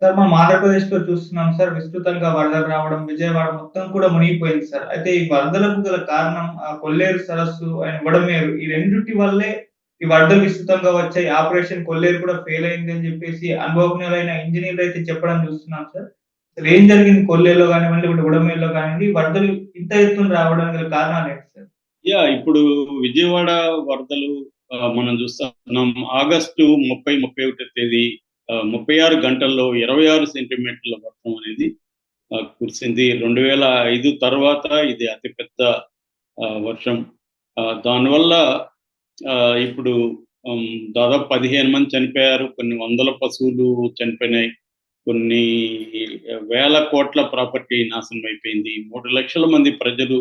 Sir మనం ఆంధ్రప్రదేశ్‌లో చూస్తున్నాం సార్. విస్తృతంగా వరదలు రావడం, విజయవాడ మొత్తం కూడా మునిగిపోయింది సార్. అయితే ఈ వరదలకు గల కారణం కొల్లేరు సరస్సు అండ్ బుడమేరు ఈ రెండిటి వల్లే ఈ వరదలు విస్తృతంగా వచ్చాయి. ఆపరేషన్ కొల్లేరు కూడా ఫెయిల్ అయింది అని చెప్పేసి అనుభవజ్ఞులైన ఇంజినీర్లయితే చెప్పడం చూస్తున్నాం సార్. అసలేం జరిగింది కొల్లేరులో గానివ్వండి, ఇప్పుడు బుడమేరులో కానివ్వండి, వరదలు ఇంత ఎత్తున రావడానికి గల కారణాలేంటి సార్? ఇప్పుడు విజయవాడ వరదలు మనం చూస్తున్నాం. ఆగస్టు 30, 31 తేదీ 36 గంటల్లో 26 సెంటీమీటర్ల వర్షం అనేది కురిసింది. 2005 తర్వాత ఇది అతిపెద్ద వర్షం. దానివల్ల ఇప్పుడు దాదాపు 15 మంది చనిపోయారు. కొన్ని వందల పశువులు చనిపోయినాయి. కొన్ని వేల కోట్ల ప్రాపర్టీ నాశనం అయిపోయింది. 3,00,000 మంది ప్రజలు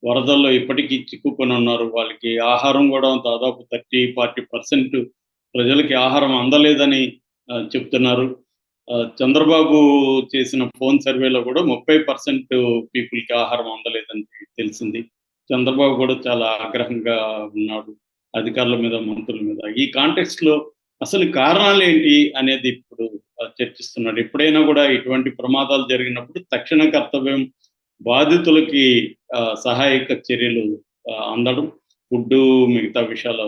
వరదల్లో ఇప్పటికీ చిక్కుకొని ఉన్నారు. వాళ్ళకి ఆహారం కూడా దాదాపు 30, 40% ప్రజలకి ఆహారం అందలేదని చెప్తున్నారు. చంద్రబాబు చేసిన ఫోన్ సర్వేలో కూడా 30% పీపుల్‌కి ఆహారం అందలేదని తెలిసింది. చంద్రబాబు కూడా చాలా ఆగ్రహంగా ఉన్నాడు. అధికారుల మీద, మంత్రుల మీద. ఈ కాంటెక్స్ట్‌లో అసలు కారణాలేంటి అనేది ఇప్పుడు చర్చిస్తున్నాడు. ఎప్పుడైనా కూడా ఇటువంటి ప్రమాదాలు జరిగినప్పుడు తక్షణ కర్తవ్యం బాధితులకి సహాయక చర్యలు అందడం, ఫుడ్డు, మిగతా విషయాలు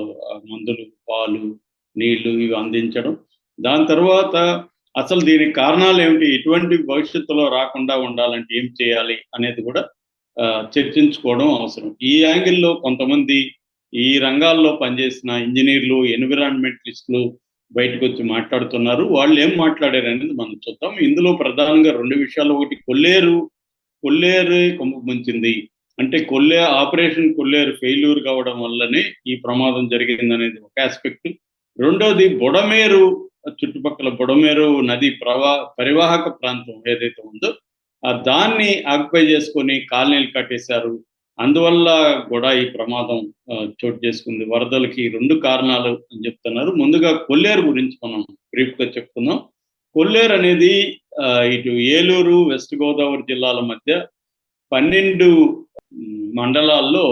మందులు, పాలు, నీళ్లు ఇవి అందించడం. దాని తర్వాత అసలు దీనికి కారణాలేమిటి? ఎటువంటి భవిష్యత్తులో రాకుండా ఉండాలంటే ఏం చేయాలి? అనేది కూడా చర్చించుకోవడం అవసరం. ఈ యాంగిల్‌లో కొంతమంది ఈ రంగాల్లో పనిచేసిన ఇంజినీర్లు, ఎన్విరాన్మెంటలిస్టులు బయటకొచ్చి మాట్లాడుతున్నారు. వాళ్ళేం మాట్లాడారనేది మనం చూద్దాం. ఇందులో ప్రధానంగా 2 విషయాలు. ఒకటి కొల్లేరు కొంప ముంచింది. అంటే ఆపరేషన్ కొల్లేరు ఫెయిల్యూర్ కావడం వల్లనే ఈ ప్రమాదం జరిగిందనేది ఒక యాస్పెక్ట్. రెండోది బుడమేరు చుట్టుపక్కల బుడమేరు నది పరివాహక ప్రాంతం ఏదైతే ఉందో దాన్ని ఆక్యుపై చేసుకొని కాలనీలు కట్టేశారు. అందువల్ల కూడా ఈ ప్రమాదం చోటు చేసుకుంది. వరదలకి 2 కారణాలు అని చెప్తున్నారు. ముందుగా కొల్లేరు గురించి మనం బ్రీఫ్‌గా చెప్పుకుందాం. కొల్లేరు అనేది ఇటు ఏలూరు, వెస్ట్ గోదావరి జిల్లాల మధ్య 12 మండలాల్లో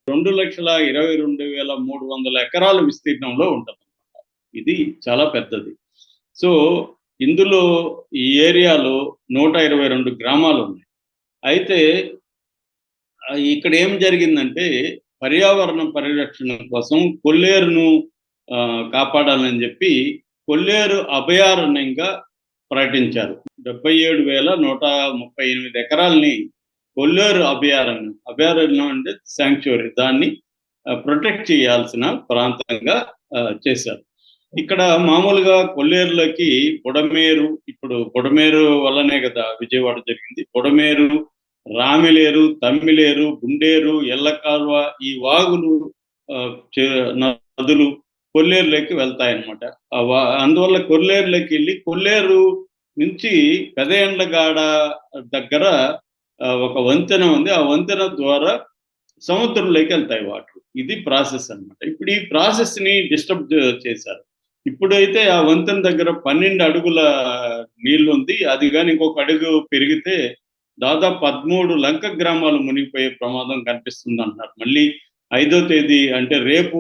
2,22,300 ఎకరాల విస్తీర్ణంలో ఉంటదన్నమాట. ఇది చాలా పెద్దది. సో, ఇందులో ఈ ఏరియాలో 122 గ్రామాలున్నాయి. అయితే ఇక్కడ ఏం జరిగిందంటే పర్యావరణ పరిరక్షణ కోసం కొల్లేరును కాపాడాలని చెప్పి కొల్లేరు అభయారణ్యంగా ప్రకటించారు. 77,138 ఎకరాల్ని కొల్లేరు అభయారణ్యం అంటే శాంక్చురీ, దాన్ని ప్రొటెక్ట్ చేయాల్సిన ప్రాంతంగా చేశారు. ఇక్కడ మామూలుగా కొల్లేరులోకి ఇప్పుడు బుడమేరు వల్లనే కదా విజయవాడ జరిగింది. బుడమేరు, రామిలేరు, తమ్మిలేరు, గుండేరు, ఎల్లకాల్వ ఈ వాగులు నదులు కొల్లేరులోకి వెళ్తాయన్నమాట. అందువల్ల కొల్లేరులోకి వెళ్ళి కొల్లేరు నుంచి పెదయండ్లగాడ దగ్గర ఒక వంతెన ఉంది. ఆ వంతెన ద్వారా సముద్రంలోకి వెళ్తాయి వాటర్. ఇది ప్రాసెస్ అన్నమాట. ఇప్పుడు ఈ ప్రాసెస్‌ని డిస్టర్బ్ చేశారు. ఇప్పుడైతే ఆ వంతెన దగ్గర 12 అడుగుల నీళ్లుంది. అది గాని ఇంకొక అడుగు పెరిగితే దాదాపు 13 లంక గ్రామాలు మునిగిపోయే ప్రమాదం కనిపిస్తుందంటున్నారు. మళ్ళీ 5వ తేదీ అంటే రేపు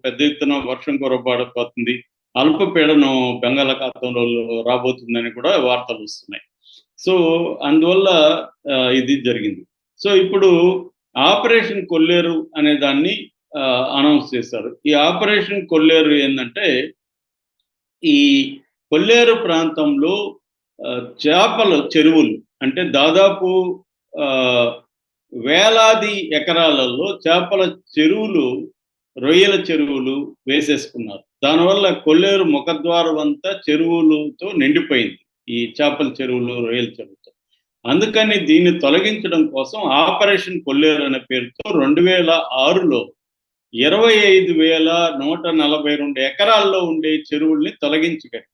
పెద్ద ఎత్తున వర్షం కురవబడబోతుంది. అల్పపీడనం బంగాళాఖాతంలో రాబోతుందని కూడా వార్తలొస్తున్నాయి. సో, అందువల్ల ఇది జరిగింది. సో, ఇప్పుడు ఆపరేషన్ కొల్లేరు అనే దాన్ని అనౌన్స్ చేశారు. ఈ ఆపరేషన్ కొల్లేరు ఏందంటే, ఈ కొల్లేరు ప్రాంతంలో చేపల చెరువులు అంటే దాదాపు వేలాది ఎకరాలలో చేపల చెరువులు, రొయ్యల చెరువులు వేసేసుకున్నారు. దానివల్ల కొల్లేరు ముఖద్వారం అంతా చెరువులతో నిండిపోయింది. ఈ చేపల చెరువులు, రొయ్యల చెరువుతో. అందుకని దీన్ని తొలగించడం కోసం ఆపరేషన్ కొల్లేరు అనే పేరుతో 2006లో 25,142 ఎకరాల్లో ఉండే చెరువుల్ని తొలగించి కట్టారు.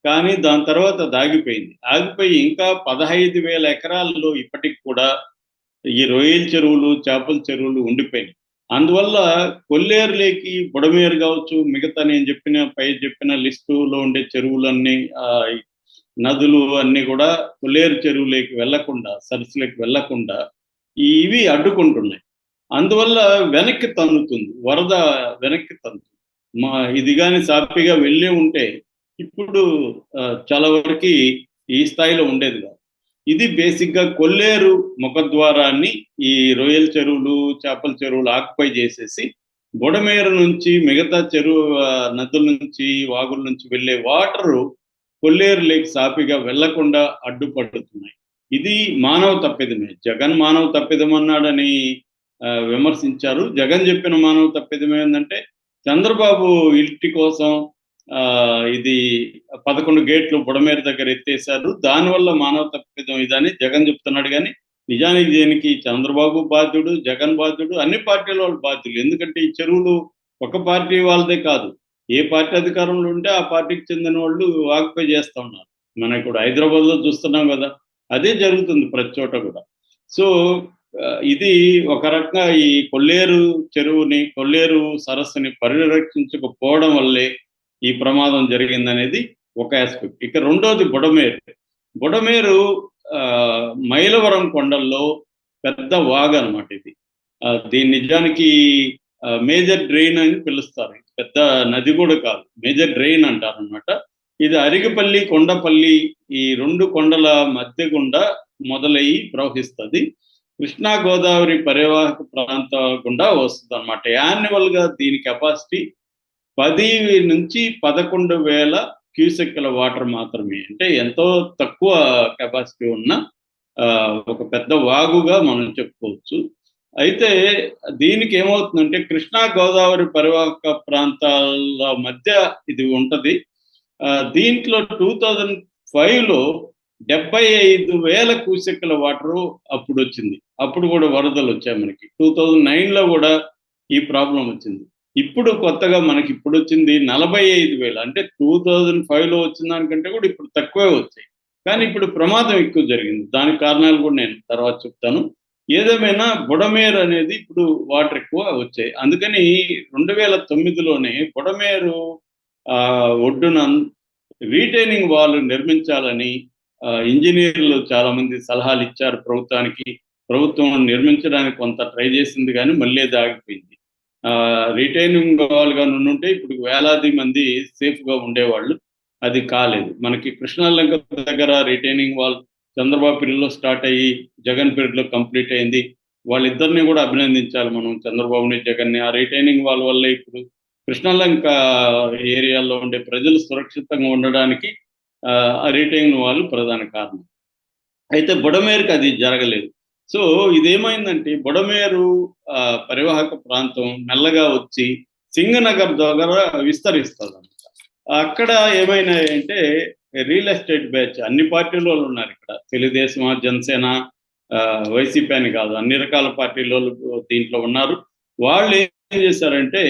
కానీ దాని తర్వాత దాగిపోయింది. ఆగిపోయి ఇంకా 15,000 ఎకరాల్లో ఇప్పటికి కూడా ఈ రొయ్యల చెరువులు, చేపల చెరువులు ఉండిపోయినాయి. అందువల్ల కొల్లేరులోకి బుడమేరు కావచ్చు, మిగతా నేను చెప్పిన లిస్టులో ఉండే చెరువులన్నీ నదులు అన్నీ కూడా కొల్లేరు చెరువులోకి వెళ్లకుండా, సరస్సులోకి వెళ్లకుండా ఇవి అడ్డుకుంటున్నాయి. అందువల్ల వెనక్కి తన్నుతుంది. వరద వెనక్కి తన్నుతుంది. ఇది గాని సాఫీగా వెళ్ళి ఉంటే ఇప్పుడు చాలా వరకి ఈ స్థాయిలో ఉండేది కాదు. ఇది బేసిక్గా కొల్లేరు ముఖద్వారాన్ని ఈ రొయ్యల చెరువులు, చేపల చెరువులు ఆక్యుపై చేసేసి బుడమేరు నుంచి మిగతా నదుల నుంచి, వాగుల నుంచి వెళ్ళే వాటరు కొల్లేరు లేక్ సాఫీగా వెళ్లకుండా అడ్డుపడుతున్నాయి. ఇది మానవ తప్పిదమే. జగన్ మానవ తప్పిదం అన్నాడని విమర్శించారు. జగన్ చెప్పిన మానవ తప్పిదం ఏంటంటే చంద్రబాబు ఇంటి కోసం ఇది 11 గేట్లు బుడమేరు దగ్గర ఎత్తేసారు. దానివల్ల మానవ తప్పిదం ఇదని జగన్ చెప్తున్నాడు. కానీ నిజానికి దీనికి చంద్రబాబు బాధ్యుడు, జగన్ బాధ్యుడు, అన్ని పార్టీల వాళ్ళు బాధ్యులు. ఎందుకంటే ఈ చెరువులు ఒక పార్టీ వాళ్ళదే కాదు. ఏ పార్టీ అధికారంలో ఉంటే ఆ పార్టీకి చెందిన వాళ్ళు ఆక్యుపై చేస్తూ ఉన్నారు. మనం ఇప్పుడు హైదరాబాద్లో చూస్తున్నాం కదా, అదే జరుగుతుంది ప్రతి చోట కూడా. సో ఇది ఒక రకంగా ఈ కొల్లేరు చెరువుని, కొల్లేరు సరస్సుని పరిరక్షించకపోవడం వల్లే ఈ ప్రమాదం జరిగిందనేది ఒక ఆస్పెక్ట్. ఇక రెండోది బుడమేరు. బుడమేరు మైలవరం కొండల్లో పెద్ద వాగు అనమాట ఇది. దీని నిజానికి మేజర్ డ్రెయిన్ అని పిలుస్తారు. పెద్ద నది కూడా కాదు, మేజర్ డ్రెయిన్ అంటారు అనమాట. ఇది అరిగిపల్లి, కొండపల్లి ఈ 2 కొండల మధ్య గుండా మొదలయ్యి ప్రవహిస్తుంది. కృష్ణా గోదావరి పరివాహక ప్రాంతం గుండా వస్తుంది అనమాట. యాన్యువల్ గా దీని కెపాసిటీ 10 నుంచి 11,000 క్యూసెక్కుల వాటర్ మాత్రమే. అంటే ఎంతో తక్కువ కెపాసిటీ ఉన్న ఒక పెద్ద వాగుగా మనం చెప్పుకోవచ్చు. అయితే దీనికి ఏమవుతుందంటే కృష్ణా గోదావరి పరివాహక ప్రాంతాల మధ్య ఇది ఉంటది. దీంట్లో 2005లో 75,000 క్యూసెక్కుల వాటరు అప్పుడు వచ్చింది. అప్పుడు కూడా వరదలు వచ్చాయి మనకి. 2009లో కూడా ఈ ప్రాబ్లం వచ్చింది. ఇప్పుడు కొత్తగా మనకి ఇప్పుడు వచ్చింది 45,000. అంటే 2005లో వచ్చిన దానికంటే కూడా ఇప్పుడు తక్కువే వచ్చాయి. కానీ ఇప్పుడు ప్రమాదం ఎక్కువ జరిగింది. దానికి కారణాలు కూడా నేను తర్వాత చెప్తాను. ఏదేమైనా బుడమేరు అనేది ఇప్పుడు వాటర్ ఎక్కువ వచ్చాయి. అందుకని 2009లోనే బుడమేరు ఒడ్డున రీటైనింగ్ వాల్ నిర్మించాలని ఇంజనీర్లు చాలా మంది సలహాలు ఇచ్చారు ప్రభుత్వానికి. ప్రభుత్వం నిర్మించడానికి కొంత ట్రై చేసింది, కానీ మళ్ళీ అది ఆగిపోయింది. రిటైనింగ్ వాల్ గా నుండి ఇప్పుడు వేలాది మంది సేఫ్ గా ఉండేవాళ్ళు. అది కాలేదు. మనకి కృష్ణాలంక దగ్గర రిటైనింగ్ వాల్ చంద్రబాబు పీరియడ్లో స్టార్ట్ అయ్యి జగన్ పీరియడ్లో కంప్లీట్ అయింది. వాళ్ళిద్దరిని కూడా అభినందించాలి మనం, చంద్రబాబుని, జగన్ని. ఆ రిటైనింగ్ వాల్ వల్ల ఇప్పుడు కృష్ణాలంక ఏరియాలో ఉండే ప్రజలు సురక్షితంగా ఉండడానికి ఆ రిటైనింగ్ వాల్ ప్రధాన కారణం. అయితే బుడమేరుకి అది జరగలేదు. సో ఇదేమైందంటే బుడమేరు పరివాహక ప్రాంతం మెల్లగా వచ్చి సింగనగర్ దగ్గర విస్తరిస్తుంది అనమాట. అక్కడ ఏమైనాయంటే రియల్ ఎస్టేట్ బ్యాచ్, అన్ని పార్టీల వాళ్ళు ఉన్నారు ఇక్కడ. తెలుగుదేశం, జనసేన, వైసీపీ అని కాదు, అన్ని రకాల పార్టీల దీంట్లో ఉన్నారు. వాళ్ళు ఏం చేశారంటే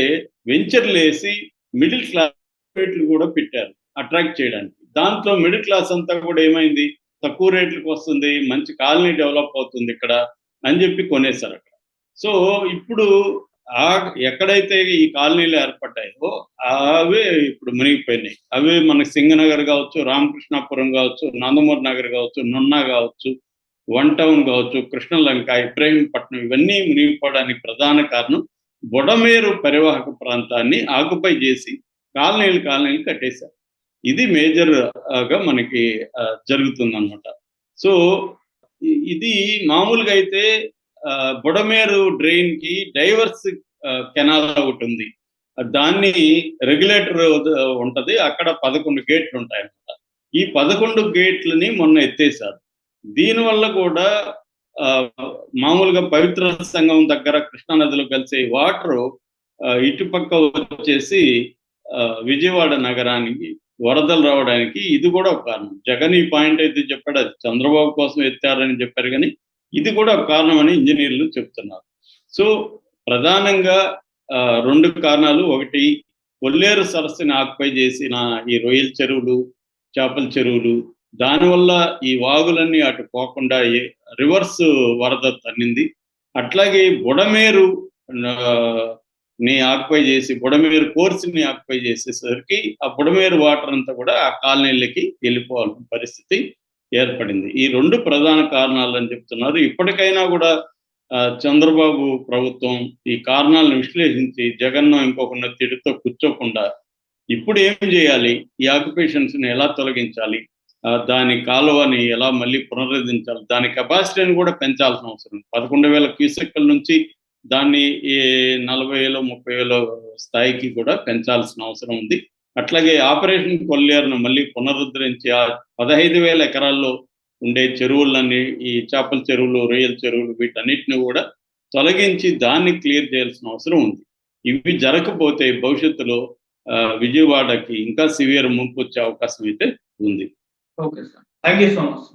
వెంచర్లు వేసి మిడిల్ క్లాస్ రేట్లు కూడా పెట్టారు అట్రాక్ట్ చేయడానికి. దాంట్లో మిడిల్ క్లాస్ అంతా కూడా ఏమైంది, తక్కువ రేట్లకు వస్తుంది, మంచి కాలనీ డెవలప్ అవుతుంది ఇక్కడ అని చెప్పి కొనేశారు అక్కడ. సో ఇప్పుడు ఎక్కడైతే ఈ కాలనీలు ఏర్పడ్డాయో అవే ఇప్పుడు మునిగిపోయినాయి. అవే మనకి సింగనగర్ కావచ్చు, రామకృష్ణాపురం కావచ్చు, నందమూరి నగర్ కావచ్చు, నున్నా కావచ్చు, 1 టౌన్ కావచ్చు, కృష్ణలంక, ఇబ్రహీంపట్నం, ఇవన్నీ మునిగిపోవడానికి ప్రధాన కారణం బుడమేరు పరివాహక ప్రాంతాన్ని ఆక్యుపై చేసి కాలనీలు కట్టేశారు. ఇది మేజర్ గా మనకి జరుగుతుందన్నమాట. సో ఇది మామూలుగా అయితే బుడమేరు డ్రైన్ కి డైవర్స్ కెనాల్ ఒకటి ఉంది. దాన్ని రెగ్యులేటర్ ఉంటది. అక్కడ 11 గేట్లు ఉంటాయన్నమాట. ఈ 11 గేట్లని మొన్న ఎత్తేసారు. దీనివల్ల కూడా మామూలుగా పవిత్ర సంఘం దగ్గర కృష్ణానదిలో కలిసే వాటర్ ఇటుపక్క వచ్చేసి విజయవాడ నగరానికి వరదలు రావడానికి ఇది కూడా ఒక కారణం. జగన్ ఈ పాయింట్ అయితే చెప్పాడు, అది చంద్రబాబు కోసం ఎత్తారని చెప్పారు, కానీ ఇది కూడా ఒక కారణం అని ఇంజనీర్లు చెప్తున్నారు. సో ప్రధానంగా 2 కారణాలు. ఒకటి, కొల్లేరు సరస్సుని ఆక్యుపై చేసిన ఈ రొయ్యల చెరువులు, చేపల చెరువులు, దానివల్ల ఈ వాగులన్నీ అటు పోకుండా రివర్స్ వరద తన్నింది. అట్లాగే బుడమేరు ని ఆక్యుపై చేసి బుడమేరు కోర్సుని ఆక్యుపై చేసేసరికి ఆ బుడమేరు వాటర్ అంతా కూడా ఆ కాలనీలకి వెళ్ళిపోవాల్సిన పరిస్థితి ఏర్పడింది. ఈ 2 ప్రధాన కారణాలు అని చెప్తున్నారు. ఇప్పటికైనా కూడా చంద్రబాబు ప్రభుత్వం ఈ కారణాలను విశ్లేషించి జగన్ను ఇంకొకరిని తిడుతూ కూర్చోకుండా ఇప్పుడు ఏం చేయాలి, ఈ ఆక్యుపేషన్స్ ని ఎలా తొలగించాలి దాని కాలువని ఎలా మళ్ళీ పునరుద్ధరించాలి, దాని కెపాసిటీని కూడా పెంచాల్సిన అవసరం ఉంది. 11,000 క్యూసెక్కుల నుంచి దాన్ని 40,000 30,000 స్థాయికి కూడా పెంచాల్సిన అవసరం ఉంది. అట్లాగే ఆపరేషన్ కొల్లేరును మళ్ళీ పునరుద్ధరించి 15,000 ఎకరాల్లో ఉండే చెరువులన్నీ, ఈ చేపల చెరువులు, రొయ్యల చెరువులు, వీటన్నిటిని కూడా తొలగించి దాన్ని క్లియర్ చేయాల్సిన అవసరం ఉంది. ఇవి జరగకపోతే భవిష్యత్తులో విజయవాడకి ఇంకా సివియర్ ముంపు వచ్చే అవకాశం అయితే ఉంది. Okay sir. Thank you so much.